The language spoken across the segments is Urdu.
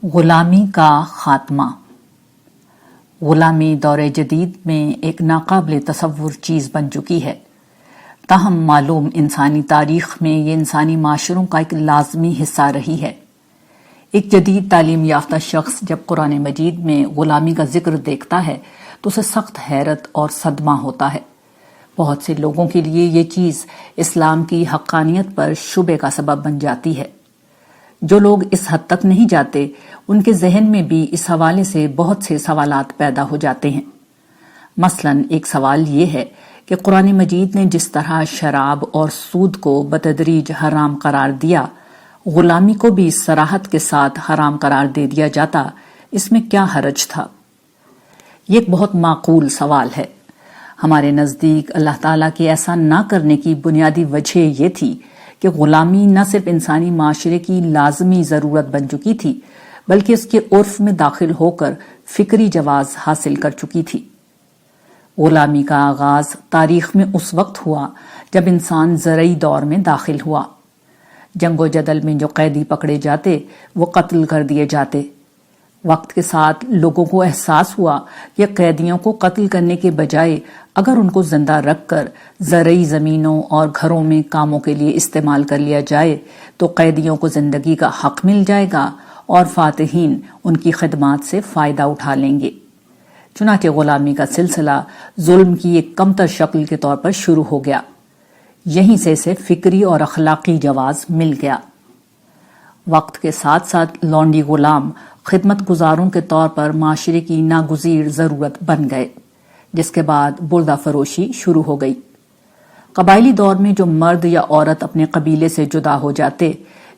غلامی کا خاتمہ۔ غلامی دور جدید میں ایک ناقابل تصور چیز بن چکی ہے، تاہم معلوم انسانی تاریخ میں یہ انسانی معاشروں کا ایک لازمی حصہ رہی ہے۔ ایک جدید تعلیم یافتہ شخص جب قرآن مجید میں غلامی کا ذکر دیکھتا ہے تو اسے سخت حیرت اور صدمہ ہوتا ہے۔ بہت سے لوگوں کے لیے یہ چیز اسلام کی حقانیت پر شبہ کا سبب بن جاتی ہے۔ جو لوگ اس حد تک نہیں جاتے ان کے ذہن میں بھی اس حوالے سے بہت سے سوالات پیدا ہو جاتے ہیں۔ مثلاً ایک سوال یہ ہے کہ قرآن مجید نے جس طرح شراب اور سود کو بتدریج حرام قرار دیا، غلامی کو بھی صراحت کے ساتھ حرام قرار دے دیا جاتا، اس میں کیا حرج تھا؟ یہ ایک بہت معقول سوال ہے۔ ہمارے نزدیک اللہ تعالیٰ کے ایسا نہ کرنے کی بنیادی وجہ یہ تھی کہ غلامی نہ صرف انسانی معاشرے کی لازمی ضرورت بن چکی تھی بلکہ اس کے عرف میں داخل ہو کر فکری جواز حاصل کر چکی تھی۔ غلامی کا آغاز تاریخ میں اس وقت ہوا جب انسان زرعی دور میں داخل ہوا۔ جنگ و جدل میں جو قیدی پکڑے جاتے وہ قتل کر دیے جاتے۔ وقت کے ساتھ لوگوں کو احساس ہوا کہ قیدیوں کو قتل کرنے کے بجائے اگر ان کو زندہ رکھ کر زرعی زمینوں اور گھروں میں کاموں کے لیے استعمال کر لیا جائے تو قیدیوں کو زندگی کا حق مل جائے گا اور فاتحین ان کی خدمات سے فائدہ اٹھا لیں گے۔ چنانچہ غلامی کا سلسلہ ظلم کی ایک کمتر شکل کے طور پر شروع ہو گیا۔ یہیں سے اسے فکری اور اخلاقی جواز مل گیا۔ وقت کے ساتھ ساتھ لونڈی غلام خدمت گزاروں کے طور پر معاشرے کی ناگزیر ضرورت بن گئے، جس کے بعد بردہ فروشی شروع ہو گئی۔ قبائلی دور میں جو مرد یا عورت اپنے قبیلے سے جدا ہو جاتے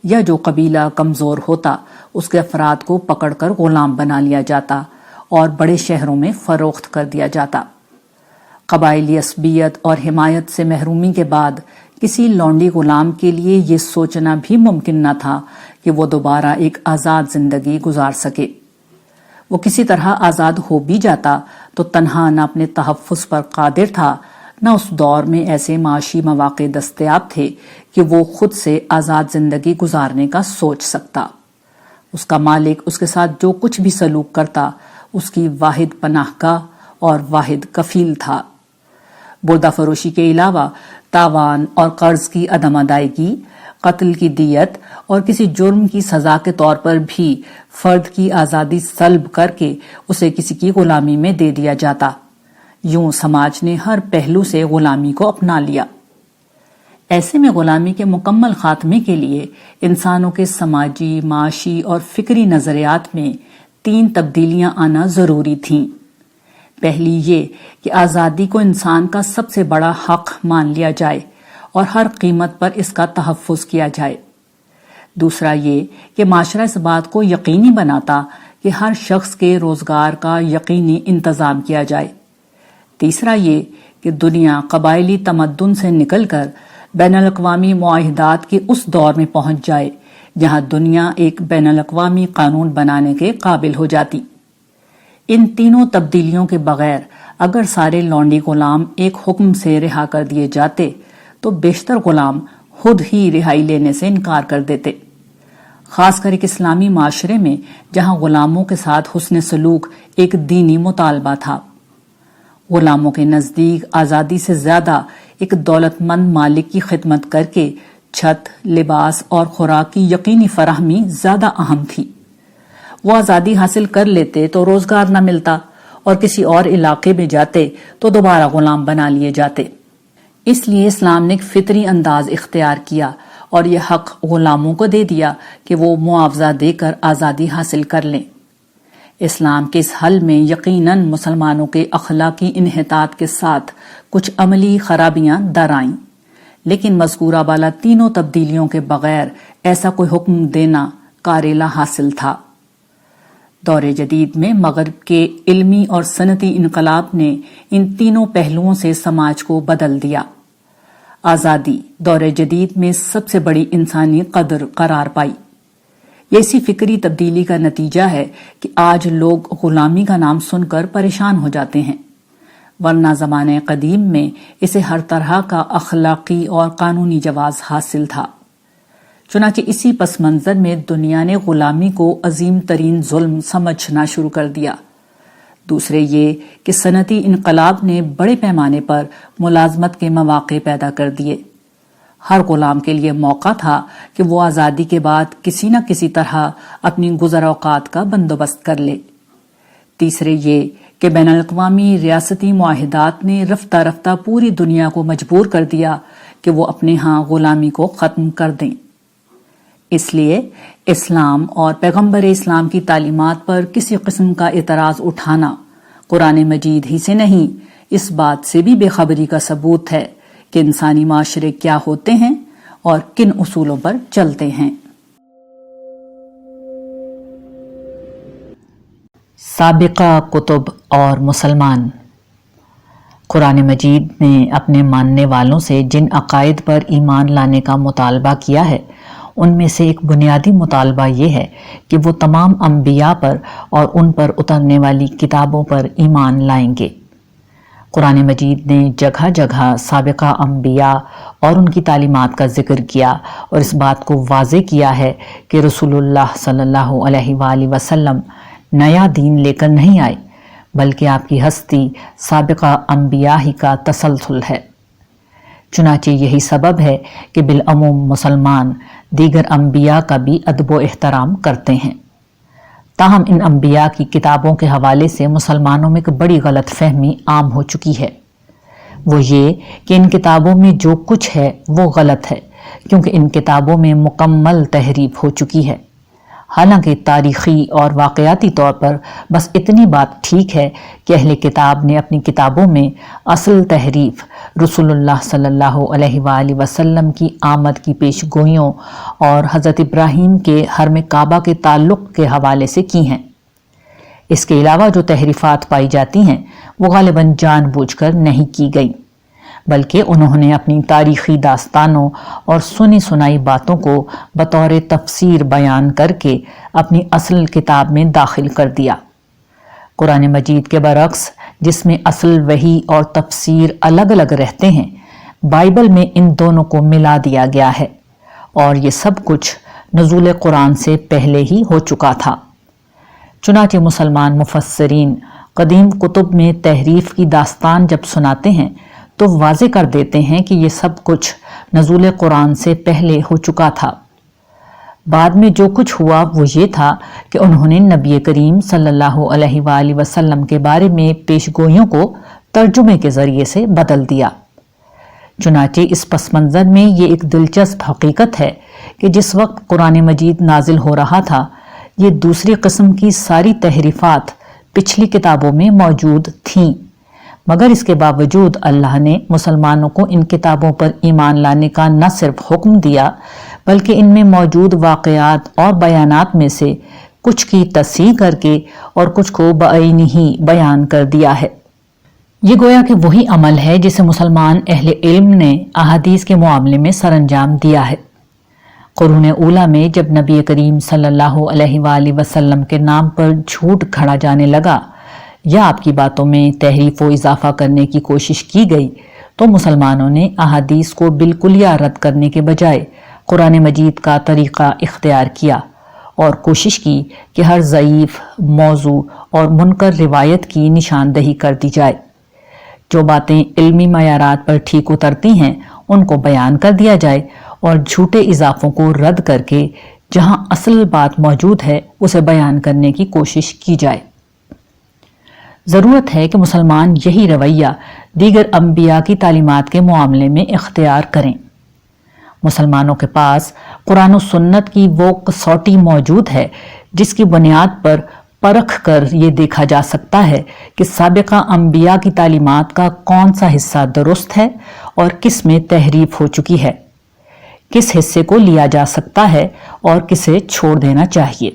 یا جو قبیلہ کمزور ہوتا اس کے افراد کو پکڑ کر غلام بنا لیا جاتا اور بڑے شہروں میں فروخت کر دیا جاتا۔ قبائلی عصبیت اور حمایت سے محرومی کے بعد کسی لونڈی غلام کے لیے یہ سوچنا بھی ممکن نہ تھا کہ وہ دوبارہ ایک آزاد زندگی گزار سکے۔ وہ کسی طرح آزاد ہو بھی جاتا تو تنہا نہ اپنے تحفظ پر قادر تھا، نہ اس دور میں ایسے معاشی مواقع دستیاب تھے کہ وہ خود سے آزاد زندگی گزارنے کا سوچ سکتا۔ اس کا مالک اس کے ساتھ جو کچھ بھی سلوک کرتا اس کی واحد پناہ گاہ اور واحد کفیل تھا۔ بردہ فروشی کے علاوہ تاوان اور قرض کی عدم ادائیگی، قتل کی دیت اور کسی جرم کی سزا کے طور پر بھی فرد کی آزادی سلب کر کے اسے کسی کی غلامی میں دے دیا جاتا۔ یوں سماج نے ہر پہلو سے غلامی کو اپنا لیا۔ ایسے میں غلامی کے مکمل خاتمے کے لیے انسانوں کے سماجی، معاشی اور فکری نظریات میں 3 تبدیلیاں آنا ضروری تھیں۔ پہلی یہ کہ آزادی کو انسان کا سب سے بڑا حق مان لیا جائے اور ہر قیمت پر اس کا تحفظ کیا جائے۔ دوسرا یہ کہ معاشرہ اس بات کو یقینی بناتا کہ ہر شخص کے روزگار کا یقینی انتظام کیا جائے۔ تیسرا یہ کہ دنیا قبائلی تمدن سے نکل کر بین الاقوامی معاہدات کے اس دور میں پہنچ جائے جہاں دنیا ایک بین الاقوامی قانون بنانے کے قابل ہو جاتی۔ ان تینوں تبدیلیوں کے بغیر اگر سارے لونڈی غلام ایک حکم سے رہا کر دیے جاتے تو بیشتر غلام خود ہی رہائی لینے سے انکار کر دیتے، خاص کر ایک اسلامی معاشرے میں جہاں غلاموں کے ساتھ حسن سلوک ایک دینی مطالبہ تھا۔ غلاموں کے نزدیک آزادی سے زیادہ ایک دولت مند مالک کی خدمت کر کے چھت، لباس اور خوراک کی یقینی فراہمی زیادہ اہم تھی۔ وہ آزادی حاصل کر لیتے تو روزگار نہ ملتا اور کسی اور علاقے میں جاتے تو دوبارہ غلام بنا لیے جاتے۔ اس لیے اسلام نے ایک فطری انداز اختیار کیا اور یہ حق غلاموں کو دے دیا کہ وہ معاوضہ دے کر آزادی حاصل کر لیں۔ اسلام کے اس حل میں یقیناً مسلمانوں کے اخلاقی انحطاط کے ساتھ کچھ عملی خرابیاں در آئیں، لیکن مذکورہ بالا تینوں تبدیلیوں کے بغیر ایسا کوئی حکم دینا کارلا حاصل تھا۔ دور جدید میں مغرب کے علمی اور صنعتی انقلاب نے ان تینوں پہلوؤں سے سماج کو بدل دیا۔ آزادی دور جدید میں سب سے بڑی انسانی قدر قرار پائی۔ یہ اسی فکری تبدیلی کا نتیجہ ہے کہ آج لوگ غلامی کا نام سن کر پریشان ہو جاتے ہیں، ورنہ زمانے قدیم میں اسے ہر طرح کا اخلاقی اور قانونی جواز حاصل تھا۔ چنانچہ اسی پس منظر میں دنیا نے غلامی کو عظیم ترین ظلم سمجھنا شروع کر دیا۔ دوسرے یہ کہ صنعتی انقلاب نے بڑے پیمانے پر ملازمت کے مواقع پیدا کر دیے۔ ہر غلام کے لیے موقع تھا کہ وہ آزادی کے بعد کسی نہ کسی طرح اپنی گزر اوقات کا بندوبست کر لے۔ تیسرے یہ کہ بین الاقوامی ریاستی معاہدات نے رفتہ رفتہ پوری دنیا کو مجبور کر دیا کہ وہ اپنے ہاں غلامی کو ختم کر دیں۔ اس لیے اسلام اور پیغمبر اسلام کی تعلیمات پر کسی قسم کا اعتراض اٹھانا قرآن مجید ہی سے نہیں، اس بات سے بھی بے خبری کا ثبوت ہے کہ انسانی معاشرے کیا ہوتے ہیں اور کن اصولوں پر چلتے ہیں۔ سابقہ کتب اور مسلمان۔ قرآن مجید نے اپنے ماننے والوں سے جن عقائد پر ایمان لانے کا مطالبہ کیا ہے، ان میں سے ایک بنیادی مطالبہ یہ ہے کہ وہ تمام انبیاء پر اور ان پر اترنے والی کتابوں پر ایمان لائیں گے۔ قرآن مجید نے جگہ جگہ سابقہ انبیاء اور ان کی تعلیمات کا ذکر کیا اور اس بات کو واضح کیا ہے کہ رسول اللہ صلی اللہ علیہ وآلہ وسلم نیا دین لے کر نہیں آئے، بلکہ آپ کی ہستی سابقہ انبیاء ہی کا تسلسل ہے۔ چنانچہ یہی سبب ہے کہ بالعموم مسلمان دیگر انبیاء کا بھی ادب و احترام کرتے ہیں۔ تاہم ان انبیاء کی کتابوں کے حوالے سے مسلمانوں میں ایک بڑی غلط فہمی عام ہو چکی ہے۔ وہ یہ کہ ان کتابوں میں جو کچھ ہے وہ غلط ہے، کیونکہ ان کتابوں میں مکمل تحریف ہو چکی ہے۔ حالانکہ تاریخی اور واقعاتی طور پر بس اتنی بات ٹھیک ہے کہ اہل کتاب نے اپنی کتابوں میں اصل تحریف رسول اللہ صلی اللہ علیہ وآلہ وسلم کی آمد کی پیش گوئیوں اور حضرت ابراہیم کے حرم کعبہ کے تعلق کے حوالے سے کی ہیں۔ اس کے علاوہ جو تحریفات پائی جاتی ہیں وہ غالباً جان بوجھ کر نہیں کی گئیں، بلکہ انہوں نے اپنی تاریخی داستانوں اور سنی سنائی باتوں کو بطور تفسیر بیان کر کے اپنی اصل کتاب میں داخل کر دیا۔ قرآن مجید کے برعکس، جس میں اصل وحی اور تفسیر الگ الگ رہتے ہیں، بائبل میں ان دونوں کو ملا دیا گیا ہے، اور یہ سب کچھ نزول قرآن سے پہلے ہی ہو چکا تھا۔ چنانچہ مسلمان مفسرین قدیم کتب میں تحریف کی داستان جب سناتے ہیں تو واضح کر دیتے ہیں کہ یہ سب کچھ نزول قرآن سے پہلے ہو چکا تھا۔ بعد میں جو کچھ ہوا وہ یہ تھا کہ انہوں نے نبی کریم صلی اللہ علیہ وآلہ وسلم کے بارے میں پیش گوئیوں کو ترجمے کے ذریعے سے بدل دیا۔ چنانچہ اس پس منظر میں یہ ایک دلچسپ حقیقت ہے کہ جس وقت قرآن مجید نازل ہو رہا تھا، یہ دوسری قسم کی ساری تحریفات پچھلی کتابوں میں موجود تھیں، مگر اس کے باوجود اللہ نے مسلمانوں کو ان کتابوں پر ایمان لانے کا نہ صرف حکم دیا، بلکہ ان میں موجود واقعات اور بیانات میں سے کچھ کی تصحیح کر کے اور کچھ کو بعینی ہی بیان کر دیا ہے۔ یہ گویا کہ وہی عمل ہے جسے مسلمان اہل علم نے احادیث کے معاملے میں سر انجام دیا ہے۔ قرون اولیٰ میں جب نبی کریم صلی اللہ علیہ وآلہ وسلم کے نام پر جھوٹ گھڑا جانے لگا یا آپ کی باتوں میں تحریف و اضافہ کرنے کی کوشش کی گئی، تو مسلمانوں نے احادیث کو بالکلیہ رد کرنے کے بجائے قرآن مجید کا طریقہ اختیار کیا اور کوشش کی کہ ہر ضعیف موضوع اور منکر روایت کی نشاندہی کر دی جائے۔ جو باتیں علمی معیارات پر ٹھیک اترتی ہیں ان کو بیان کر دیا جائے اور جھوٹے اضافوں کو رد کر کے جہاں اصل بات موجود ہے اسے بیان کرنے کی کوشش کی جائے۔ ضرورت ہے کہ مسلمان یہی رویہ دیگر انبیاء کی تعلیمات کے معاملے میں اختیار کریں۔ مسلمانوں کے پاس قرآن و سنت کی وہ کسوٹی موجود ہے جس کی بنیاد پر پرکھ کر یہ دیکھا جا سکتا ہے کہ سابقہ انبیاء کی تعلیمات کا کون سا حصہ درست ہے اور کس میں تحریف ہو چکی ہے، کس حصے کو لیا جا سکتا ہے اور کسے چھوڑ دینا چاہیے۔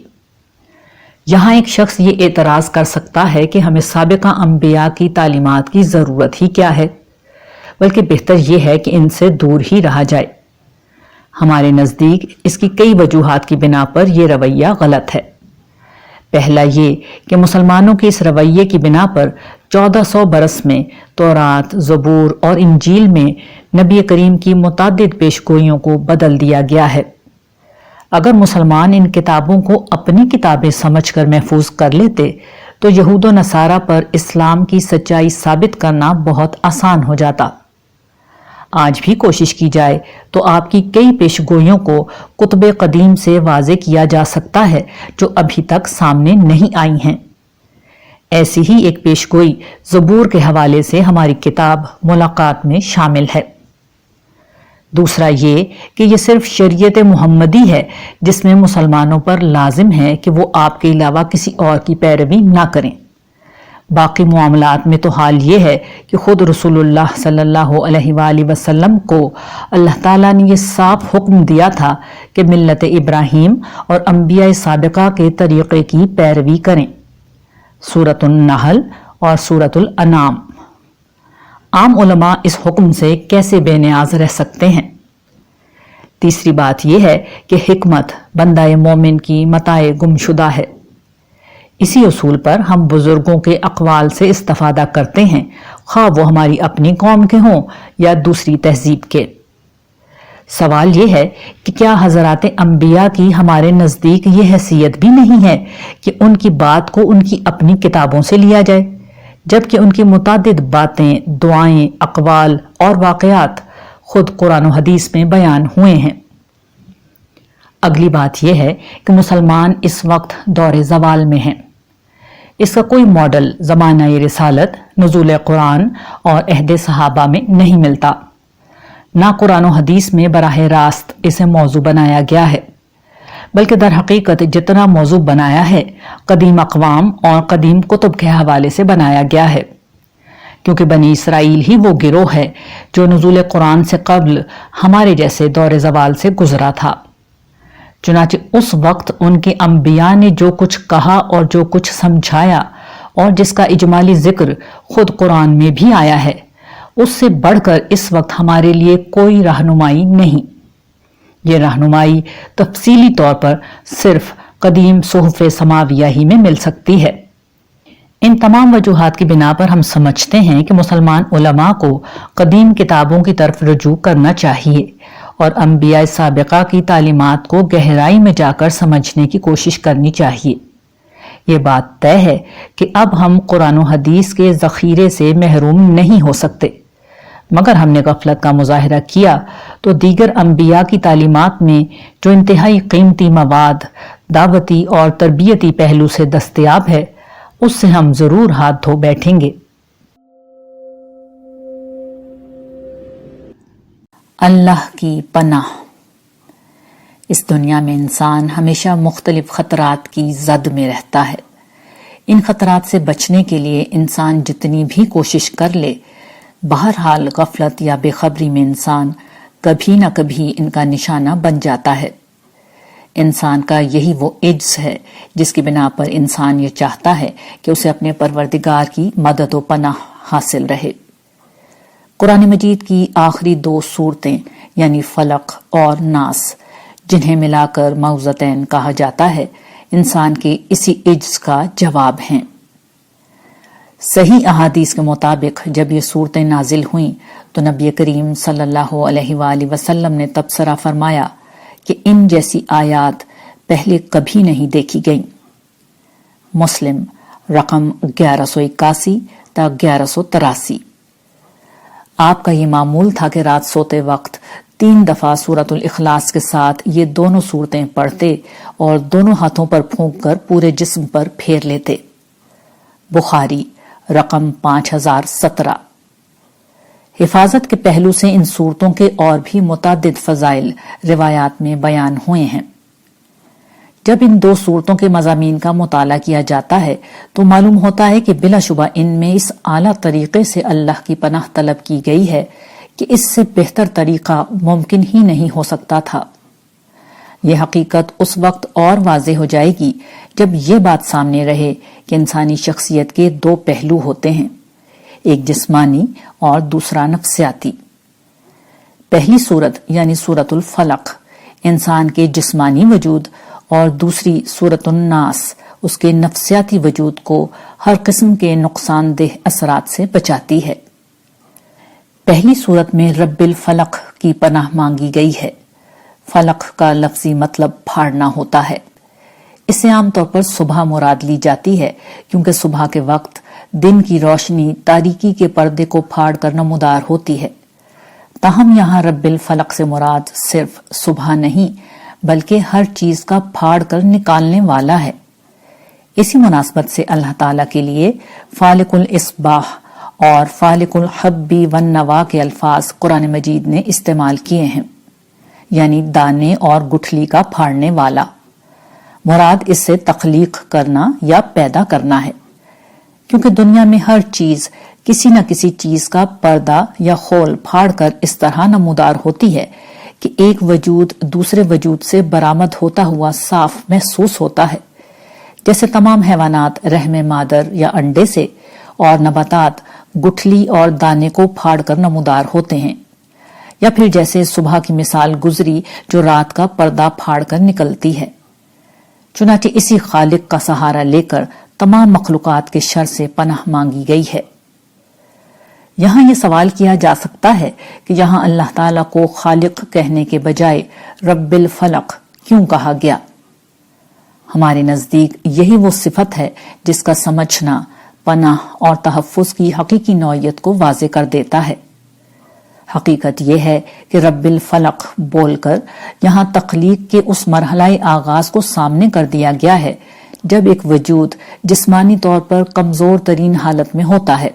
یہاں ایک شخص یہ اعتراض کر سکتا ہے کہ ہمیں سابقہ انبیاء کی تعلیمات کی ضرورت ہی کیا ہے، بلکہ بہتر یہ ہے کہ ان سے دور ہی رہا جائے۔ ہمارے نزدیک اس کی کئی وجوہات کی بنا پر یہ رویہ غلط ہے۔ پہلا یہ کہ مسلمانوں کے اس رویے کی بنا پر 1400 برس میں تورات، زبور اور انجیل میں نبی کریم کی متعدد پیش گوئیوں کو بدل دیا گیا ہے۔ اگر مسلمان ان کتابوں کو اپنی کتابیں سمجھ کر محفوظ کر لیتے تو یہود و نصارہ پر اسلام کی سچائی ثابت کرنا بہت آسان ہو جاتا۔ آج بھی کوشش کی جائے تو آپ کی کئی پیش گوئیوں کو کتب قدیم سے واضح کیا جا سکتا ہے جو ابھی تک سامنے نہیں آئی ہیں۔ ایسی ہی ایک پیش گوئی زبور کے حوالے سے ہماری کتاب ملاقات میں شامل ہے۔ دوسرا یہ کہ یہ صرف شریعت محمدی ہے جس میں مسلمانوں پر لازم ہے کہ وہ آپ کے علاوہ کسی اور کی پیروی نہ کریں۔ باقی معاملات میں تو حال یہ ہے کہ خود رسول اللہ صلی اللہ علیہ وآلہ وسلم کو اللہ تعالیٰ نے یہ صاف حکم دیا تھا کہ ملت ابراہیم اور انبیاء سابقہ کے طریقے کی پیروی کریں۔ سورۃ النحل اور سورۃ الانعام۔ عام علماء اس حکم سے کیسے بے نیاز رہ سکتے ہیں؟ تیسری بات یہ ہے کہ حکمت بندہ مومن کی متاع گمشدہ ہے۔ اسی اصول پر ہم بزرگوں کے اقوال سے استفادہ کرتے ہیں، خواہ وہ ہماری اپنی قوم کے ہوں یا دوسری تہذیب کے۔ سوال یہ ہے کہ کیا حضرات انبیاء کی ہمارے نزدیک یہ حیثیت بھی نہیں ہے کہ ان کی بات کو ان کی اپنی کتابوں سے لیا جائے، جبکہ ان کی متعدد باتیں، دعائیں، اقوال اور واقعات خود قرآن و حدیث میں بیان ہوئے ہیں۔ اگلی بات یہ ہے کہ مسلمان اس وقت دور زوال میں ہیں۔ اس کا کوئی ماڈل زمانہ رسالت، نزول قرآن اور عہد صحابہ میں نہیں ملتا۔ نہ قرآن و حدیث میں براہ راست اسے موضوع بنایا گیا ہے، بلکہ در حقیقت جتنا موضوع بنایا ہے قدیم اقوام اور قدیم کتب کے حوالے سے بنایا گیا ہے، کیونکہ بنی اسرائیل ہی وہ گروہ ہے جو نزول قرآن سے قبل ہمارے جیسے دور زوال سے گزرا تھا۔ چنانچہ اس وقت ان کے انبیاء نے جو کچھ کہا اور جو کچھ سمجھایا اور جس کا اجمالی ذکر خود قرآن میں بھی آیا ہے، اس سے بڑھ کر اس وقت ہمارے لیے کوئی رہنمائی نہیں۔ یہ رہنمائی تفصیلی طور پر صرف قدیم صحف سماویہ ہی میں مل سکتی ہے۔ ان تمام وجوہات کی بنا پر ہم سمجھتے ہیں کہ مسلمان علماء کو قدیم کتابوں کی طرف رجوع کرنا چاہیے اور انبیاء سابقہ کی تعلیمات کو گہرائی میں جا کر سمجھنے کی کوشش کرنی چاہیے۔ یہ بات طے ہے کہ اب ہم قرآن و حدیث کے ذخیرے سے محروم نہیں ہو سکتے، مگر ہم نے غفلت کا مظاہرہ کیا تو دیگر انبیاء کی تعلیمات میں جو انتہائی قیمتی مواد دعوتی اور تربیتی پہلو سے دستیاب ہے، اس سے ہم ضرور ہاتھ دھو بیٹھیں گے۔ اللہ کی پناہ۔ اس دنیا میں انسان ہمیشہ مختلف خطرات کی زد میں رہتا ہے۔ ان خطرات سے بچنے کے لیے انسان جتنی بھی کوشش کر لے، بہرحال غفلت یا بے خبری میں انسان کبھی نہ کبھی ان کا نشانہ بن جاتا ہے۔ انسان کا یہی وہ عجز ہے جس کی بنا پر انسان یہ چاہتا ہے کہ اسے اپنے پروردگار کی مدد و پناہ حاصل رہے۔ قرآن مجید کی آخری 2 سورتیں یعنی فلق اور ناس، جنہیں ملا کر معوذتین کہا جاتا ہے، انسان کے اسی عجز کا جواب ہیں۔ صحیح احادیث کے مطابق جب یہ سورتیں نازل ہوئیں تو نبی کریم صلی اللہ علیہ وآلہ وسلم نے تبصرہ فرمایا کہ ان جیسی آیات پہلے کبھی نہیں دیکھی گئیں۔ مسلم رقم 1181 تا 1183۔ آپ کا یہ معمول تھا کہ رات سوتے وقت 3 دفعہ سورۃ الاخلاص کے ساتھ یہ دونوں سورتیں پڑھتے اور دونوں ہاتھوں پر پھونک کر پورے جسم پر پھیر لیتے۔ بخاری رقم 5017۔ حفاظت کے پہلو سے ان صورتوں کے اور بھی متعدد فضائل روایات میں بیان ہوئے ہیں۔ جب ان 2 صورتوں کے مضامین کا مطالعہ کیا جاتا ہے تو معلوم ہوتا ہے کہ بلا شبہ ان میں اس اعلیٰ طریقے سے اللہ کی پناہ طلب کی گئی ہے کہ اس سے بہتر طریقہ ممکن ہی نہیں ہو سکتا تھا۔ یہ حقیقت اس وقت اور واضح ہو جائے گی جب یہ بات سامنے رہے کہ انسانی شخصیت کے 2 پہلو ہوتے ہیں، ایک جسمانی اور دوسرا نفسیاتی۔ پہلی صورت یعنی سورۃ الفلق انسان کے جسمانی وجود اور دوسری سورۃ الناس اس کے نفسیاتی وجود کو ہر قسم کے نقصان دہ اثرات سے بچاتی ہے۔ پہلی صورت میں رب الفلق کی پناہ مانگی گئی ہے، فلق کا لفظی مطلب پھاڑنا ہوتا ہے۔ اس سے عام طور پر صبح مراد لی جاتی ہے، کیونکہ صبح کے وقت دن کی روشنی تاریکی کے پردے کو پھاڑ کر نمودار ہوتی ہے۔ تاہم یہاں رب الفلق سے مراد صرف صبح نہیں بلکہ ہر چیز کا پھاڑ کر نکالنے والا ہے۔ اسی مناسبت سے اللہ تعالیٰ کے لیے فالق الاصباح اور فالق الحب والنوا کے الفاظ قرآن مجید نے استعمال کیے ہیں، یعنی دانے اور گٹھلی کا پھاڑنے والا۔ مراد اس سے تخلیق کرنا یا پیدا کرنا ہے، کیونکہ دنیا میں ہر چیز کسی نہ کسی چیز کا پردہ یا خول پھاڑ کر اس طرح نمودار ہوتی ہے کہ ایک وجود دوسرے وجود سے برآمد ہوتا ہوا صاف محسوس ہوتا ہے، جیسے تمام حیوانات رحم مادر یا انڈے سے اور نباتات گٹھلی اور دانے کو پھاڑ کر نمودار ہوتے ہیں، یا پھر جیسے صبح کی مثال گزری جو رات کا پردہ پھاڑ کر نکلتی ہے۔ چنانچہ اسی خالق کا سہارا لے کر تمام مخلوقات کے شر سے پناہ مانگی گئی ہے۔ یہاں یہ سوال کیا جا سکتا ہے کہ یہاں اللہ تعالیٰ کو خالق کہنے کے بجائے رب الفلق کیوں کہا گیا؟ ہمارے نزدیک یہی وہ صفت ہے جس کا سمجھنا پناہ اور تحفظ کی حقیقی نوعیت کو واضح کر دیتا ہے۔ حقیقت یہ ہے کہ رب الفلق بول کر یہاں تخلیق کے اس مرحلہ آغاز کو سامنے کر دیا گیا ہے جب ایک وجود جسمانی طور پر کمزور ترین حالت میں ہوتا ہے۔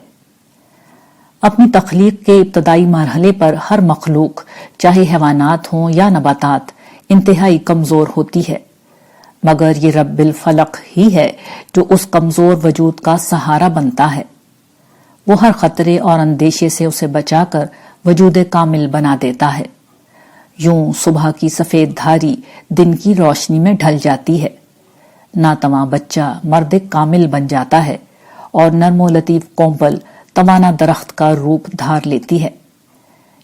اپنی تخلیق کے ابتدائی مرحلے پر ہر مخلوق، چاہے حیوانات ہوں یا نباتات، انتہائی کمزور ہوتی ہے، مگر یہ رب الفلق ہی ہے جو اس کمزور وجود کا سہارا بنتا ہے۔ وہ ہر خطرے اور اندیشے سے اسے بچا کر وجود کامل بنا دیتا ہے۔ یوں صبح کی سفید دھاری دن کی روشنی میں ڈھل جاتی ہے، ناتواں بچہ مرد کامل بن جاتا ہے اور نرم و لطیف کومپل توانا درخت کا روپ دھار لیتی ہے۔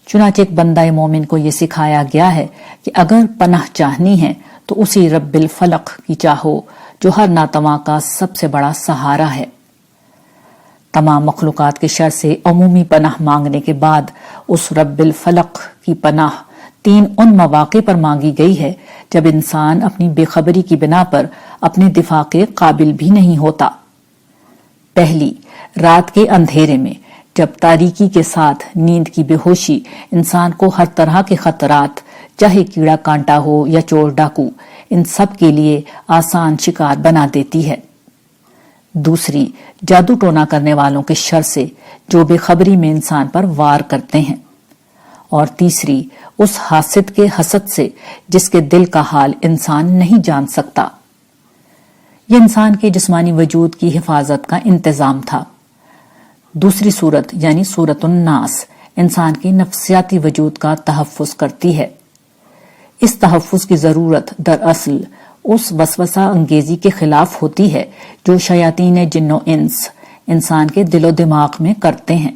چنانچہ ایک بندہ مومن کو یہ سکھایا گیا ہے کہ اگر پناہ چاہنی ہے تو اسی رب الفلق کی چاہو جو ہر ناتواں کا سب سے بڑا سہارا ہے۔ تمام مخلوقات کے شر سے عمومی پناہ مانگنے کے بعد اس رب الفلق کی پناہ 3 ان مواقع پر مانگی گئی ہے جب انسان اپنی بے خبری کی بنا پر اپنے دفاع کے قابل بھی نہیں ہوتا۔ پہلی، رات کے اندھیرے میں، جب تاریکی کے ساتھ نیند کی بے ہوشی انسان کو ہر طرح کے خطرات، چاہے کیڑا کانٹا ہو یا چور ڈاکو، ان سب کے لیے آسان شکار بنا دیتی ہے۔ دوسری، جادو ٹونا کرنے والوں کے شر سے جو بے خبری میں انسان پر وار کرتے ہیں۔ اور تیسری، اس حاسد کے حسد سے جس کے دل کا حال انسان نہیں جان سکتا۔ یہ انسان کے جسمانی وجود کی حفاظت کا انتظام تھا۔ دوسری صورت یعنی صورت الناس انسان کے نفسیاتی وجود کا تحفظ کرتی ہے۔ اس تحفظ کی ضرورت دراصل اس وسوسہ انگیزی کے خلاف ہوتی ہے جو شیاطین جن و انس انسان کے دل و دماغ میں کرتے ہیں۔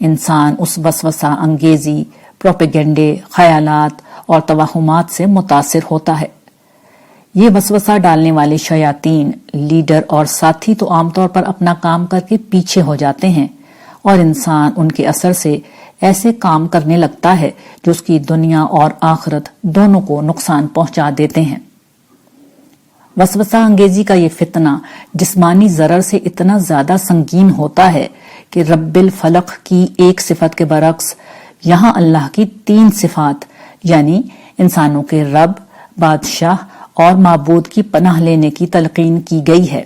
انسان اس وسوسہ انگیزی، پروپیگنڈے، خیالات اور توہمات سے متاثر ہوتا ہے۔ یہ وسوسہ ڈالنے والے شیاطین، لیڈر اور ساتھی تو عام طور پر اپنا کام کر کے پیچھے ہو جاتے ہیں اور انسان ان کے اثر سے ایسے کام کرنے لگتا ہے جو اس کی دنیا اور آخرت دونوں کو نقصان پہنچا دیتے ہیں۔ وسوسہ انگیزی کا یہ فتنہ جسمانی ضرر سے اتنا زیادہ سنگین ہوتا ہے کہ رب الفلق کی ایک صفت کے برعکس یہاں اللہ کی 3 صفات یعنی انسانوں کے رب، بادشاہ اور معبود کی پناہ لینے کی تلقین کی گئی ہے۔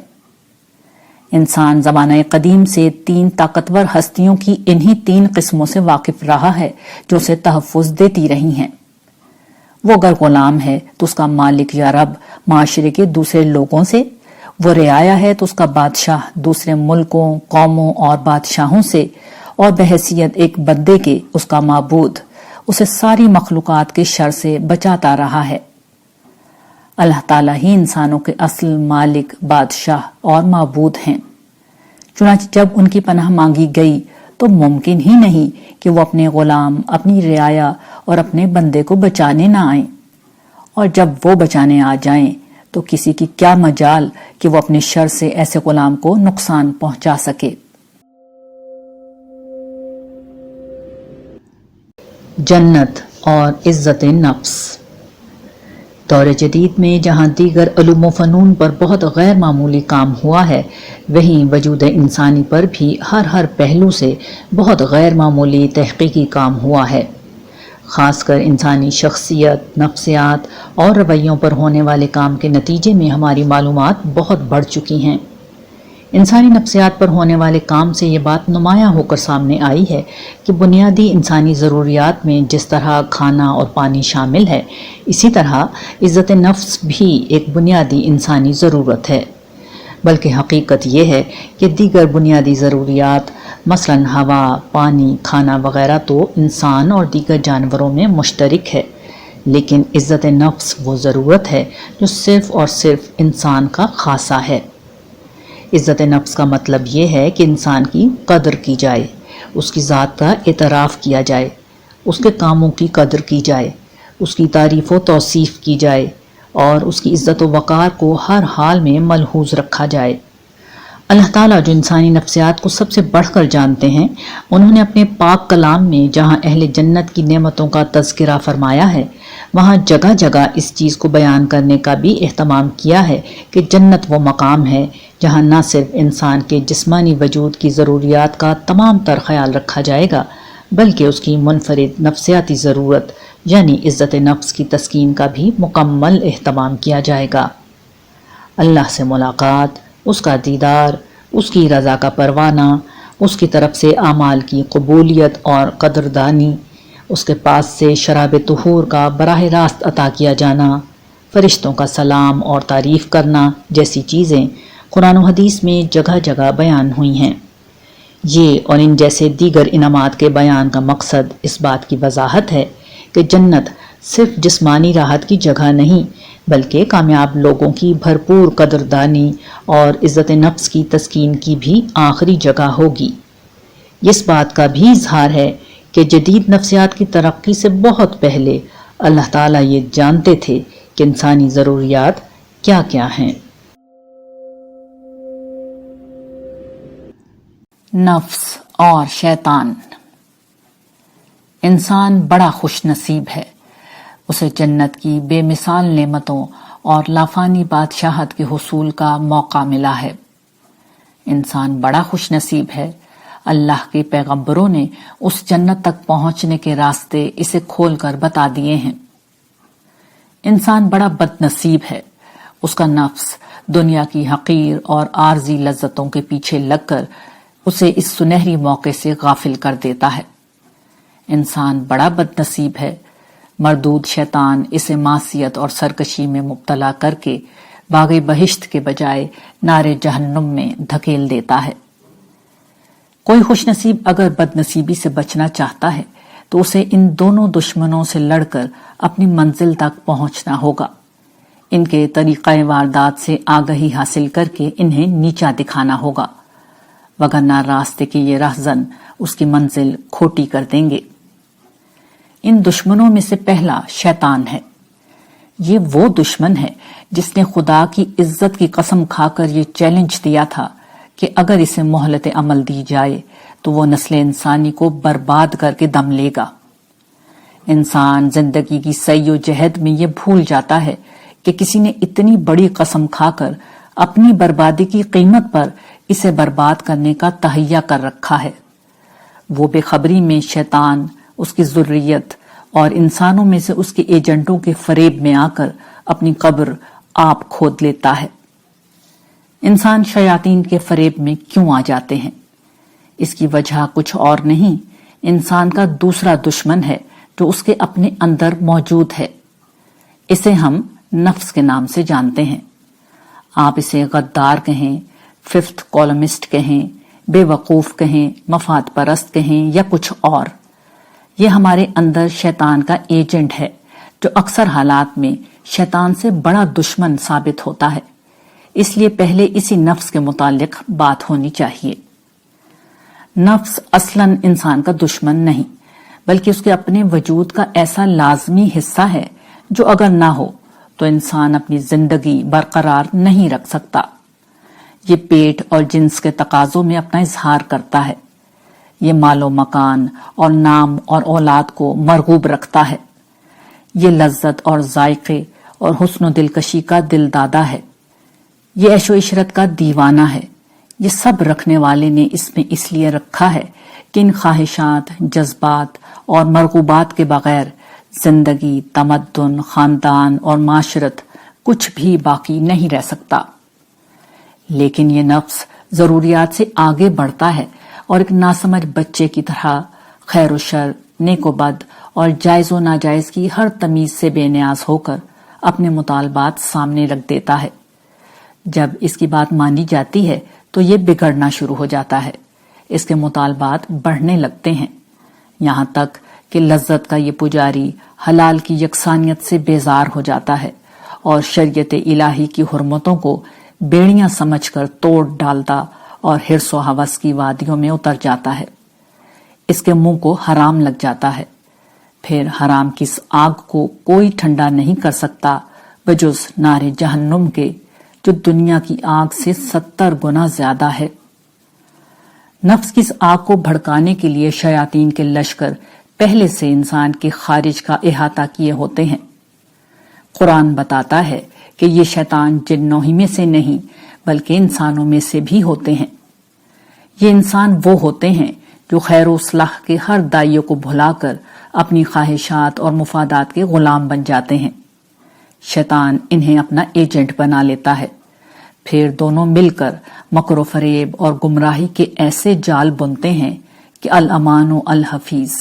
انسان زمانہ قدیم سے 3 طاقتور ہستیوں کی انہی 3 قسموں سے واقف رہا ہے جو اسے تحفظ دیتی رہی ہیں۔ وہ اگر غلام ہے تو اس کا مالک یا رب معاشرے کے دوسرے لوگوں سے، وہ رعایا ہے تو اس کا بادشاہ دوسرے ملکوں، قوموں اور بادشاہوں سے، اور بحیثیت ایک بندے کے اس کا معبود اسے ساری مخلوقات کے شر سے بچاتا رہا ہے۔ اللہ تعالیٰ ہی انسانوں کے اصل مالک، بادشاہ اور معبود ہیں۔ چنانچہ جب ان کی پناہ مانگی گئی تو ممکن ہی نہیں کہ وہ اپنے غلام، اپنی رعایا اور اپنے بندے کو بچانے نہ آئیں، اور جب وہ بچانے آ جائیں تو کسی کی کیا مجال کہ وہ اپنے شر سے ایسے غلام کو نقصان پہنچا سکے۔ جنت اور عزت نفس۔ دور جدید میں جہاں دیگر علوم و فنون پر بہت غیر معمولی کام ہوا ہے، وہیں وجود انسانی پر بھی ہر پہلو سے بہت غیر معمولی تحقیقی کام ہوا ہے۔ خاص کر انسانی شخصیت، نفسیات اور رویوں پر ہونے والے کام کے نتیجے میں ہماری معلومات بہت بڑھ چکی ہیں۔ انسانی نفسیات پر ہونے والے کام سے یہ بات نمایاں ہو کر سامنے آئی ہے کہ بنیادی انسانی ضروریات میں جس طرح کھانا اور پانی شامل ہے، اسی طرح عزت نفس بھی ایک بنیادی انسانی ضرورت ہے۔ بلکہ حقیقت یہ ہے کہ دیگر بنیادی ضروریات مثلاً ہوا، پانی، کھانا وغیرہ تو انسان اور دیگر جانوروں میں مشترک ہے، لیکن عزت نفس وہ ضرورت ہے جو صرف اور صرف انسان کا خاصہ ہے۔ عزت نفس کا مطلب یہ ہے کہ انسان کی قدر کی جائے، اس کی ذات کا اعتراف کیا جائے، اس کے کاموں کی قدر کی جائے، اس کی تعریف و توصیف کی جائے اور اس کی عزت و وقار کو ہر حال میں ملحوظ رکھا جائے۔ اللہ تعالیٰ جو انسانی نفسیات کو سب سے بڑھ کر جانتے ہیں، انہوں نے اپنے پاک کلام میں جہاں اہل جنت کی نعمتوں کا تذکرہ فرمایا ہے، وہاں جگہ جگہ اس چیز کو بیان کرنے کا بھی اہتمام کیا ہے کہ جنت وہ مقام ہے جہاں نہ صرف انسان کے جسمانی وجود کی ضروریات کا تمام تر خیال رکھا جائے گا، بلکہ اس کی منفرد نفسیاتی ضرورت یعنی عزت نفس کی تسکین کا بھی مکمل اہتمام کیا جائے گا۔ اللہ سے ملاقات، اس کا دیدار، اس کی رضا کا پروانہ، اس کی طرف سے اعمال کی قبولیت اور قدردانی، اس کے پاس سے شراب طہور کا براہ راست عطا کیا جانا، فرشتوں کا سلام اور تعریف کرنا جیسی چیزیں قرآن و حدیث میں جگہ جگہ بیان ہوئی ہیں۔ یہ اور ان جیسے دیگر انعامات کے بیان کا مقصد اس بات کی وضاحت ہے کہ جنت صرف جسمانی راحت کی جگہ نہیں، بلکہ کامیاب لوگوں کی بھرپور قدردانی اور عزت نفس کی تسکین کی بھی آخری جگہ ہوگی۔ اس بات کا بھی اظہار ہے کہ جدید نفسیات کی ترقی سے بہت پہلے اللہ تعالیٰ یہ جانتے تھے کہ انسانی ضروریات کیا کیا ہیں۔ نفس اور شیطان۔ انسان بڑا خوش نصیب ہے، اسے جنت کی بے مثال نعمتوں اور لافانی بادشاہت کے حصول کا موقع ملا ہے۔ انسان بڑا خوش نصیب ہے، اللہ کے پیغمبروں نے اس جنت تک پہنچنے کے راستے اسے کھول کر بتا دیے ہیں۔ انسان بڑا بد نصیب ہے، اس کا نفس دنیا کی حقیر اور عارضی لذتوں کے پیچھے لگ کر اسے اس سنہری موقع سے غافل کر دیتا ہے۔ انسان بڑا بد نصیب ہے، مردود شیطان اسے معصیت اور سرکشی میں مبتلا کر کے باغ بہشت کے بجائے نار جہنم میں دھکیل دیتا ہے۔ کوئی خوش نصیب اگر بد نصیبی سے بچنا چاہتا ہے تو اسے ان دونوں دشمنوں سے لڑ کر اپنی منزل تک پہنچنا ہوگا۔ ان کے طریقہ واردات سے آگہی حاصل کر کے انہیں نیچا دکھانا ہوگا، وگرنہ راستے کے یہ رہزن اس کی منزل کھوٹی کر دیں گے۔ ان دشمنوں میں سے پہلا شیطان ہے۔ یہ وہ دشمن ہے جس نے خدا کی عزت کی قسم کھا کر یہ چیلنج دیا تھا کہ اگر اسے مہلت عمل دی جائے تو وہ نسل انسانی کو برباد کر کے دم لے گا۔ انسان زندگی کی سعی و جہد میں یہ بھول جاتا ہے کہ کسی نے اتنی بڑی قسم کھا کر اپنی بربادی کی قیمت پر اسے برباد کرنے کا تہیہ کر رکھا ہے۔ وہ بے خبری میں شیطان، اس کی ذریت اور انسانوں میں سے اس کے ایجنٹوں کے فریب میں آ کر اپنی قبر آپ کھود لیتا ہے۔ انسان شیاطین کے فریب میں کیوں آ جاتے ہیں؟ اس کی وجہ کچھ اور نہیں، انسان کا دوسرا دشمن ہے جو اس کے اپنے اندر موجود ہے۔ اسے ہم نفس کے نام سے جانتے ہیں۔ آپ اسے غدار کہیں، ففتھ کالمسٹ کہیں، بے وقوف کہیں، مفاد پرست کہیں یا کچھ اور، یہ ہمارے اندر شیطان کا ایجنٹ ہے جو اکثر حالات میں شیطان سے بڑا دشمن ثابت ہوتا ہے۔ اس لیے پہلے اسی نفس کے متعلق بات ہونی چاہیے۔ نفس اصلاً انسان کا دشمن نہیں، بلکہ اس کے اپنے وجود کا ایسا لازمی حصہ ہے جو اگر نہ ہو تو انسان اپنی زندگی برقرار نہیں رکھ سکتا۔ یہ پیٹ اور جنس کے تقاضوں میں اپنا اظہار کرتا ہے۔ یہ مال و مکان اور نام اور اولاد کو مرغوب رکھتا ہے۔ یہ لذت اور ذائقے اور حسن و دلکشی کا دل دادا ہے، یہ عیش و عشرت کا دیوانہ ہے۔ یہ سب رکھنے والے نے اس میں اس لیے رکھا ہے کہ ان خواہشات، جذبات اور مرغوبات کے بغیر زندگی، تمدن، خاندان اور معاشرت کچھ بھی باقی نہیں رہ سکتا۔ لیکن یہ نفس ضروریات سے آگے بڑھتا ہے اور ایک ناسمجھ بچے کی طرح خیر و شر، نیک و بد اور جائز و ناجائز کی ہر تمیز سے بے نیاز ہو کر اپنے مطالبات سامنے رکھ دیتا ہے۔ جب اس کی بات مانی جاتی ہے تو یہ بگڑنا شروع ہو جاتا ہے، اس کے مطالبات بڑھنے لگتے ہیں، یہاں تک کہ لذت کا یہ پجاری حلال کی یکسانیت سے بیزار ہو جاتا ہے اور شریعت الہی کی حرمتوں کو بیڑیاں سمجھ کر توڑ ڈالتا اور حرص و ہوس کی وادیوں میں اتر جاتا ہے۔ اس کے منہ کو حرام لگ جاتا ہے، پھر حرام کی اس آگ کو کوئی ٹھنڈا نہیں کر سکتا بجز نار جہنم کے، جو دنیا کی آگ سے 70 گنا زیادہ ہے۔ نفس کی اس آگ کو بھڑکانے کے لیے شیاطین کے لشکر پہلے سے انسان کے خارج کا احاطہ کیے ہوتے ہیں۔ قرآن بتاتا ہے کہ یہ شیطان جنوں ہی میں سے نہیں بلکہ انسانوں میں سے بھی ہوتے ہیں۔ یہ انسان وہ ہوتے ہیں جو خیر و اصلاح کے ہر دائیوں کو بھلا کر اپنی خواہشات اور مفادات کے غلام بن جاتے ہیں۔ شیطان انہیں اپنا ایجنٹ بنا لیتا ہے، پھر دونوں مل کر مکر و فریب اور گمراہی کے ایسے جال بنتے ہیں کہ الامان و الحفیظ۔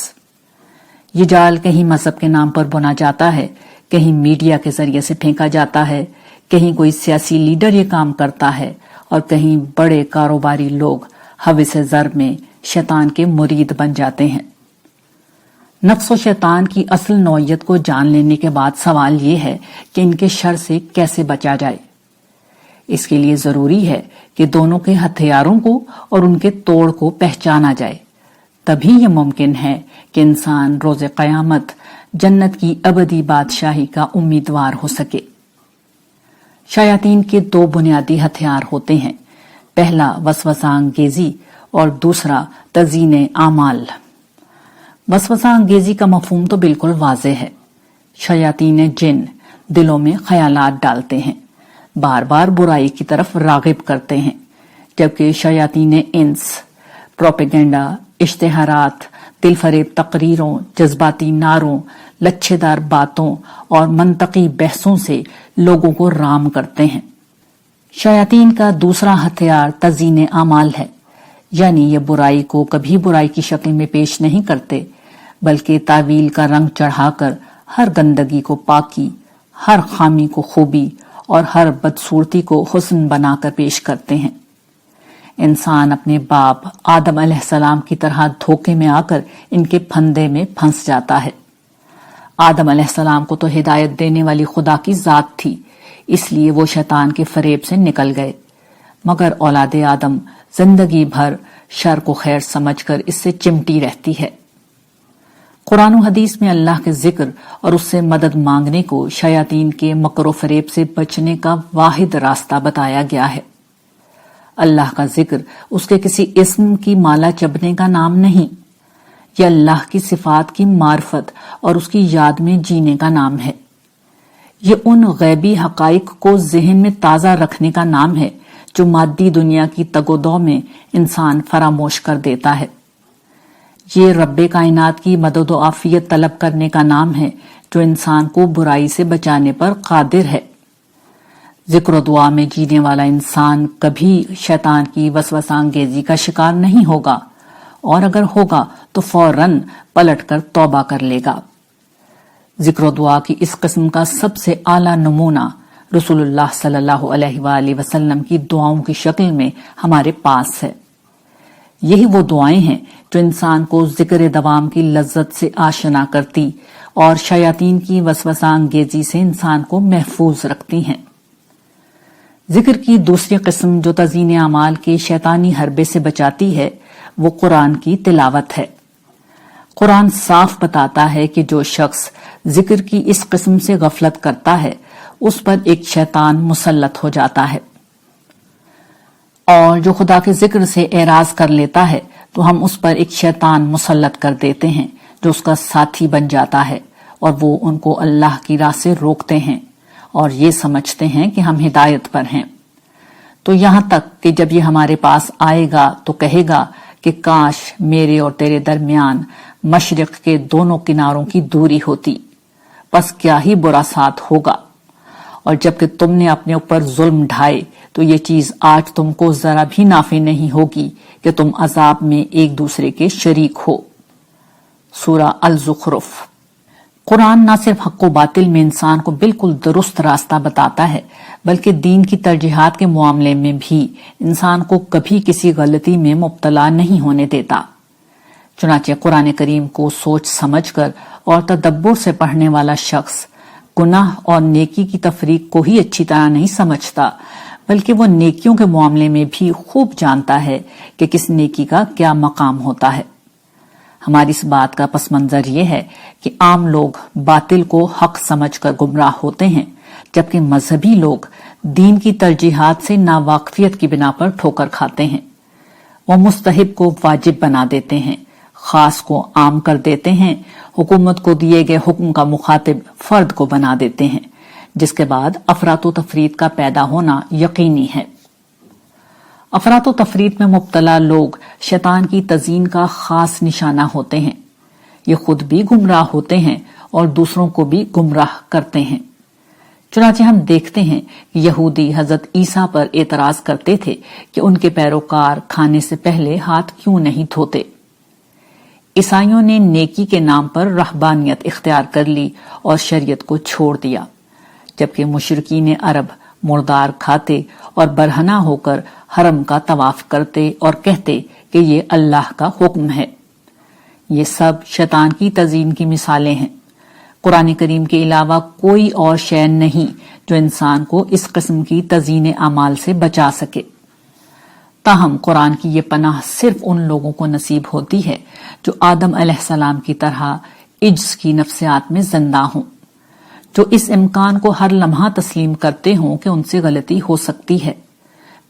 یہ جال کہیں مذہب کے نام پر بنا جاتا ہے، کہیں میڈیا کے ذریعے سے پھینکا جاتا ہے، کہیں کوئی سیاسی لیڈر یہ کام کرتا ہے اور کہیں بڑے کاروباری لوگ ہوس زر میں شیطان کے مرید بن جاتے ہیں۔ نفس و شیطان کی اصل نوعیت کو جان لینے کے بعد سوال یہ ہے کہ ان کے شر سے کیسے بچا جائے۔ اس کے لیے ضروری ہے کہ دونوں کے ہتھیاروں کو اور ان کے توڑ کو پہچانا جائے، تبھی یہ ممکن ہے کہ انسان روز قیامت جنت کی ابدی بادشاہی کا امیدوار ہو سکے۔ شیاطین کے 2 بنیادی ہتھیار ہوتے ہیں، پہلا وسوسہ انگیزی اور دوسرا تزیین اعمال۔ وسوسہ انگیزی کا مفہوم تو بالکل واضح ہے۔ شیاطین جن دلوں میں خیالات ڈالتے ہیں، بار بار برائی کی طرف راغب کرتے ہیں، جبکہ شیاطین انس پروپیگنڈا، اشتہارات، دل فریب تقریروں، جذباتی نعروں، لچھے دار باتوں اور منطقی بحثوں سے لوگوں کو رام کرتے ہیں۔ شیاطین کا دوسرا ہتھیار تزیین اعمال ہے، یعنی یہ برائی کو کبھی برائی کی شکل میں پیش نہیں کرتے بلکہ تعویل کا رنگ چڑھا کر ہر گندگی کو پاکی، ہر خامی کو خوبی اور ہر بدصورتی کو حسن بنا کر پیش کرتے ہیں۔ انسان اپنے باپ آدم علیہ السلام کی طرح دھوکے میں آ کر ان کے پھندے میں پھنس جاتا ہے۔ آدم علیہ السلام کو تو ہدایت دینے والی خدا کی ذات تھی، اس لیے وہ شیطان کے فریب سے نکل گئے، مگر اولاد آدم زندگی بھر شر کو خیر سمجھ کر اس سے چمٹی رہتی ہے۔ قرآن و حدیث میں اللہ کے ذکر اور اس سے مدد مانگنے کو شیاطین کے مکر و فریب سے بچنے کا واحد راستہ بتایا گیا ہے۔ اللہ کا ذکر اس کے کسی اسم کی مالا چبنے کا نام نہیں، یہ اللہ کی صفات کی معرفت اور اس کی یاد میں جینے کا نام ہے۔ یہ ان غیبی حقائق کو ذہن میں تازہ رکھنے کا نام ہے جو مادی دنیا کی تگ و دو میں انسان فراموش کر دیتا ہے۔ یہ رب کائنات کی مدد و عافیت طلب کرنے کا نام ہے جو انسان کو برائی سے بچانے پر قادر ہے۔ ذکر و دعا میں جینے والا انسان کبھی شیطان کی وسوسہ انگیزی کا شکار نہیں ہوگا، اور اگر ہوگا تو فوراً پلٹ کر توبہ کر لے گا۔ ذکر و دعا کی اس قسم کا سب سے اعلیٰ نمونہ رسول اللہ صلی اللہ علیہ وآلہ وسلم کی دعاؤں کی شکل میں ہمارے پاس ہے۔ یہی وہ دعائیں ہیں جو انسان کو ذکر دوام کی لذت سے آشنا کرتی اور شیاطین کی وسوسہ انگیزی سے انسان کو محفوظ رکھتی ہیں۔ ذکر کی دوسری قسم جو تزیین اعمال کے شیطانی حربے سے بچاتی ہے وہ قرآن کی تلاوت ہے۔ قرآن صاف بتاتا ہے کہ جو شخص ذکر کی اس قسم سے غفلت کرتا ہے اس پر ایک شیطان مسلط ہو جاتا ہے، اور جو خدا کے ذکر سے اعراض کر لیتا ہے تو ہم اس پر ایک شیطان مسلط کر دیتے ہیں جو اس کا ساتھی بن جاتا ہے، اور وہ ان کو اللہ کی راہ سے روکتے ہیں اور یہ سمجھتے ہیں کہ ہم ہدایت پر ہیں، تو یہاں تک کہ جب یہ ہمارے پاس آئے گا تو کہے گا کہ کاش میرے اور تیرے درمیان مشرق کے دونوں کناروں کی دوری ہوتی، پس کیا ہی برا ساتھ ہوگا۔ اور جب کہ تم نے اپنے اوپر ظلم ڈھائے تو یہ چیز آج تم کو ذرا بھی نافع نہیں ہوگی کہ تم عذاب میں ایک دوسرے کے شریک ہو۔ سورہ الزخرف۔ قرآن نہ صرف حق و باطل میں انسان کو بالکل درست راستہ بتاتا ہے، بلکہ دین کی ترجیحات کے معاملے میں بھی انسان کو کبھی کسی غلطی میں مبتلا نہیں ہونے دیتا۔ چنانچہ قرآن کریم کو سوچ سمجھ کر اور تدبر سے پڑھنے والا شخص گناہ اور نیکی کی تفریق کو ہی اچھی طرح نہیں سمجھتا، بلکہ وہ نیکیوں کے معاملے میں بھی خوب جانتا ہے کہ کس نیکی کا کیا مقام ہوتا ہے۔ ہماری اس بات کا پس منظر یہ ہے کہ عام لوگ باطل کو حق سمجھ کر گمراہ ہوتے ہیں، جبکہ مذہبی لوگ دین کی ترجیحات سے ناواقفیت کی بنا پر ٹھوکر کھاتے ہیں۔ وہ مستحب کو واجب بنا دیتے ہیں، خاص کو عام کر دیتے ہیں، حکومت کو دیے گئے حکم کا مخاطب فرد کو بنا دیتے ہیں، جس کے بعد افراط و تفریط کا پیدا ہونا یقینی ہے۔ افراط و تفریط میں مبتلا لوگ شیطان کی تزیین کا خاص نشانہ ہوتے ہیں۔ یہ خود بھی گمراہ ہوتے ہیں اور دوسروں کو بھی گمراہ کرتے ہیں۔ چنانچہ ہم دیکھتے ہیں کہ یہودی حضرت عیسیٰ پر اعتراض کرتے تھے کہ ان کے پیروکار کھانے سے پہلے ہاتھ کیوں نہیں دھوتے۔ عیسائیوں نے نیکی کے نام پر رہبانیت اختیار کر لی اور شریعت کو چھوڑ دیا، جبکہ مشرکین عرب مردار کھاتے اور برہنہ ہو کر حرم کا طواف کرتے اور کہتے کہ یہ اللہ کا حکم ہے۔ یہ سب شیطان کی تزیین کی مثالیں ہیں۔ قرآن کریم کے علاوہ کوئی اور شے نہیں جو انسان کو اس قسم کی تزیین اعمال سے بچا سکے۔ تاہم قرآن کی یہ پناہ صرف ان لوگوں کو نصیب ہوتی ہے جو آدم علیہ السلام کی طرح عجز کی نفسیات میں زندہ ہوں، جو اس امکان کو ہر لمحہ تسلیم کرتے ہوں کہ ان سے غلطی ہو سکتی ہے،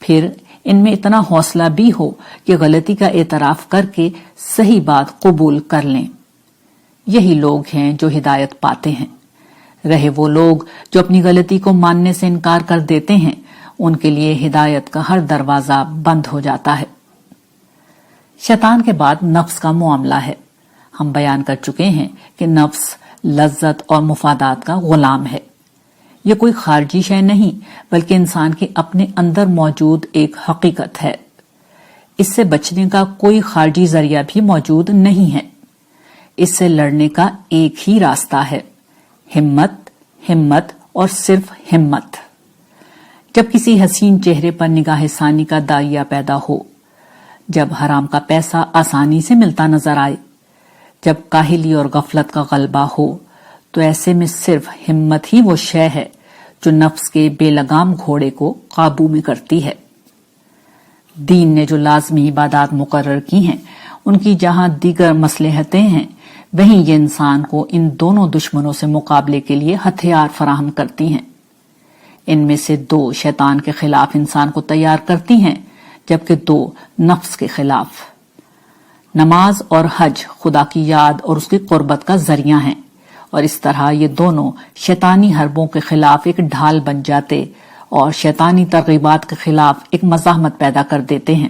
پھر ان میں اتنا حوصلہ بھی ہو کہ غلطی کا اعتراف کر کے صحیح بات قبول کر لیں۔ یہی لوگ ہیں جو ہدایت پاتے ہیں۔ رہے وہ لوگ جو اپنی غلطی کو ماننے سے انکار کر دیتے ہیں، ان کے لیے ہدایت کا ہر دروازہ بند ہو جاتا ہے۔ شیطان کے بعد نفس کا معاملہ ہے۔ ہم بیان کر چکے ہیں کہ نفس لذت اور مفادات کا غلام ہے۔ یہ کوئی خارجی شے نہیں، بلکہ انسان کے اپنے اندر موجود ایک حقیقت ہے۔ اس سے بچنے کا کوئی خارجی ذریعہ بھی موجود نہیں ہے۔ اس سے لڑنے کا ایک ہی راستہ ہے، ہمت، ہمت اور صرف ہمت۔ جب کسی حسین چہرے پر نگاہ ثانی کا داعیہ پیدا ہو، جب حرام کا پیسہ آسانی سے ملتا نظر آئے، جب کاہلی اور غفلت کا غلبہ ہو، تو ایسے میں صرف ہمت ہی وہ شے ہے جو نفس کے بے لگام گھوڑے کو قابو میں کرتی ہے۔ دین نے جو لازمی عبادات مقرر کی ہیں، ان کی جہاں دیگر مصلحتیں ہیں، وہیں یہ انسان کو ان دونوں دشمنوں سے مقابلے کے لیے ہتھیار فراہم کرتی ہیں۔ ان میں سے 2 شیطان کے خلاف انسان کو تیار کرتی ہیں، جبکہ 2 نفس کے خلاف۔ نماز اور حج خدا کی یاد اور اس کی قربت کا ذریعہ ہیں، اور اس طرح یہ دونوں شیطانی حربوں کے خلاف ایک ڈھال بن جاتے اور شیطانی ترغیبات کے خلاف ایک مزاحمت پیدا کر دیتے ہیں،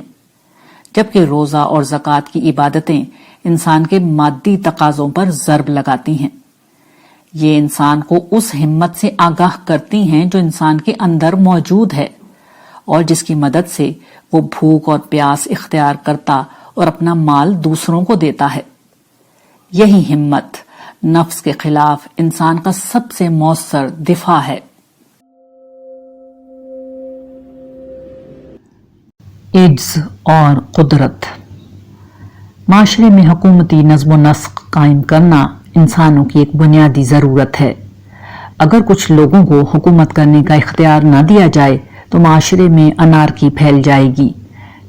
جبکہ روزہ اور زکوٰۃ کی عبادتیں انسان کے مادی تقاضوں پر ضرب لگاتی ہیں۔ یہ انسان کو اس ہمت سے آگاہ کرتی ہیں جو انسان کے اندر موجود ہے، اور جس کی مدد سے وہ بھوک اور پیاس اختیار کرتا اور اپنا مال دوسروں کو دیتا ہے۔ یہی ہمت نفس کے خلاف انسان کا سب سے مؤثر دفاع ہے۔ عجز اور قدرت۔ معاشرے میں حکومتی نظم و نسق قائم کرنا انسانوں کی ایک بنیادی ضرورت ہے۔ اگر کچھ لوگوں کو حکومت کرنے کا اختیار نہ دیا جائے تو معاشرے میں انارکی پھیل جائے گی۔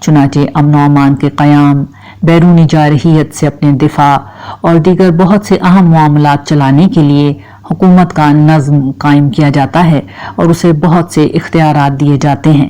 چنانچہ امن و امان کے قیام، بیرونی جارحیت سے اپنے دفاع اور دیگر بہت سے اہم معاملات چلانے کے لیے حکومت کا نظم قائم کیا جاتا ہے اور اسے بہت سے اختیارات دیے جاتے ہیں۔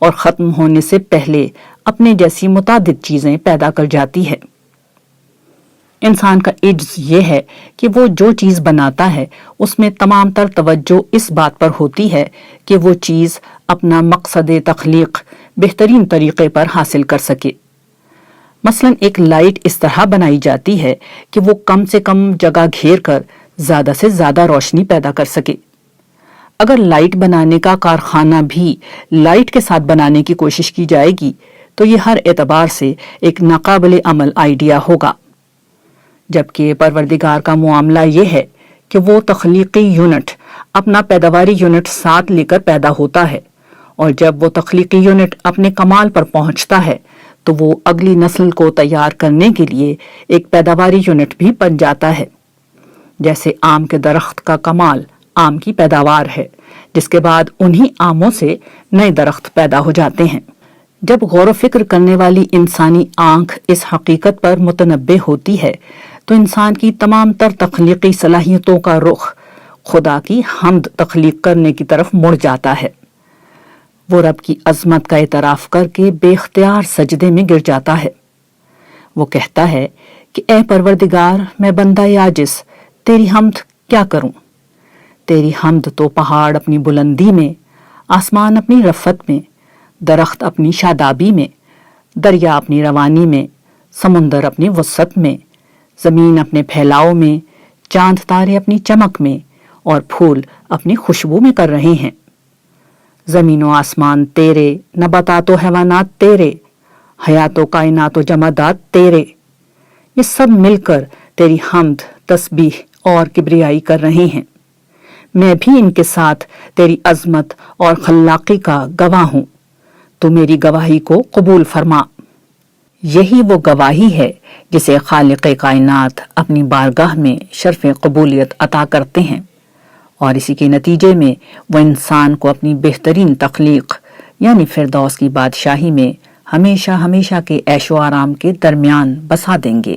اور ختم ہونے سے پہلے اپنے جیسی متعدد چیزیں پیدا کر جاتی ہے۔ انسان کا عجز یہ ہے کہ وہ جو چیز بناتا ہے اس میں تمام تر توجہ اس بات پر ہوتی ہے کہ وہ چیز اپنا مقصد تخلیق بہترین طریقے پر حاصل کر سکے۔ مثلا ایک لائٹ اس طرح بنائی جاتی ہے کہ وہ کم سے کم جگہ گھیر کر زیادہ سے زیادہ روشنی پیدا کر سکے۔ اگر لائٹ بنانے کا کارخانہ بھی لائٹ کے ساتھ بنانے کی کوشش کی جائے گی تو یہ ہر اعتبار سے ایک ناقابل عمل آئیڈیا ہوگا، جبکہ پروردگار کا معاملہ یہ ہے کہ وہ تخلیقی یونٹ اپنا پیداواری یونٹ ساتھ لے کر پیدا ہوتا ہے، اور جب وہ تخلیقی یونٹ اپنے کمال پر پہنچتا ہے تو وہ اگلی نسل کو تیار کرنے کے لیے ایک پیداواری یونٹ بھی بن جاتا ہے۔ جیسے آم کے درخت کا کمال آم کی پیداوار ہے، جس کے بعد انہی آموں سے نئے درخت پیدا ہو جاتے ہیں۔ جب غور و فکر کرنے والی انسانی آنکھ اس حقیقت پر متنبع ہوتی ہے تو انسان کی تمام تر تخلیقی صلاحیتوں کا رخ خدا کی حمد تخلیق کرنے کی طرف مڑ جاتا ہے۔ وہ رب کی عظمت کا اعتراف کر کے بے اختیار سجدے میں گر جاتا ہے۔ وہ کہتا ہے کہ اے پروردگار، میں بندہ عاجز تیری حمد کیا کروں؟ تیری حمد تو پہاڑ اپنی بلندی میں، آسمان اپنی رفت میں، درخت اپنی شادابی میں، دریا اپنی روانی میں، سمندر اپنی وسعت میں، زمین اپنے پھیلاؤ میں، چاند تارے اپنی چمک میں، اور پھول اپنی خوشبو میں کر رہے ہیں۔ زمین و آسمان تیرے، نباتات و حیوانات تیرے، حیات و کائنات و جمادات تیرے، یہ سب مل کر تیری حمد، تسبیح اور کبریائی کر رہے ہیں۔ میں بھی ان کے ساتھ تیری عظمت اور خلاقی کا گواہ ہوں، تو میری گواہی کو قبول فرما۔ یہی وہ گواہی ہے جسے خالق کائنات اپنی بارگاہ میں شرف قبولیت عطا کرتے ہیں، اور اسی کے نتیجے میں وہ انسان کو اپنی بہترین تخلیق یعنی فردوس کی بادشاہی میں ہمیشہ ہمیشہ کے عیش و آرام کے درمیان بسا دیں گے۔